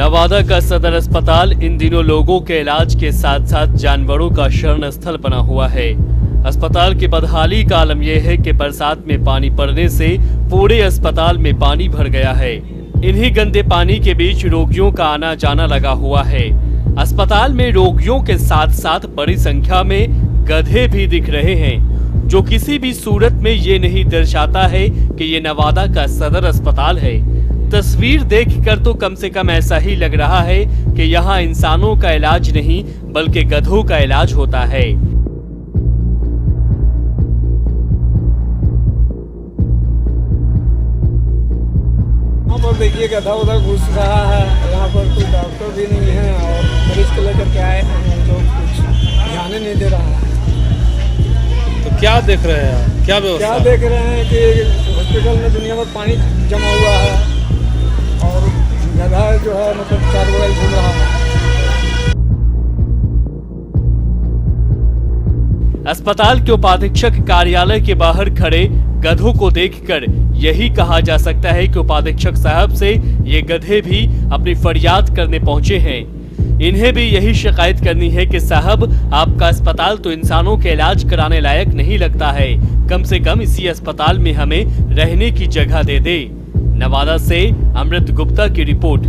नवादा का सदर अस्पताल इन दिनों लोगों के इलाज के साथ साथ जानवरों का शरण स्थल बना हुआ है। अस्पताल की बदहाली का आलम यह है कि बरसात में पानी पड़ने से पूरे अस्पताल में पानी भर गया है। इन्हीं गंदे पानी के बीच रोगियों का आना जाना लगा हुआ है। अस्पताल में रोगियों के साथ साथ बड़ी संख्या में गधे भी दिख रहे हैं, जो किसी भी सूरत में ये नहीं दर्शाता है कि ये नवादा का सदर अस्पताल है। तस्वीर देखकर तो कम से कम ऐसा ही लग रहा है कि यहाँ इंसानों का इलाज नहीं बल्कि गधों का इलाज होता है। यहाँ पर देखिए गधा उधर घुस रहा है। यहाँ पर कोई डॉक्टर भी नहीं है और मरीज को लेकर के आए हैं जो कुछ ध्यान नहीं दे रहा है। तो क्या देख रहे हैं आप? क्या व्यवस्था? क्या देख रहे हैं कि हॉस्पिटल में दुनिया भर पानी जमा हुआ है और गधा जो है मतलब चारों बगल घूम रहा है। अस्पताल के उपाधीक्षक कार्यालय के बाहर खड़े गधों को देखकर यही कहा जा सकता है कि उपाधीक्षक साहब से ये गधे भी अपनी फरियाद करने पहुंचे हैं। इन्हें भी यही शिकायत करनी है कि साहब, आपका अस्पताल तो इंसानों के इलाज कराने लायक नहीं लगता है, कम से कम इसी अस्पताल में हमें रहने की जगह दे दे। नवादा से अमृत गुप्ता की रिपोर्ट।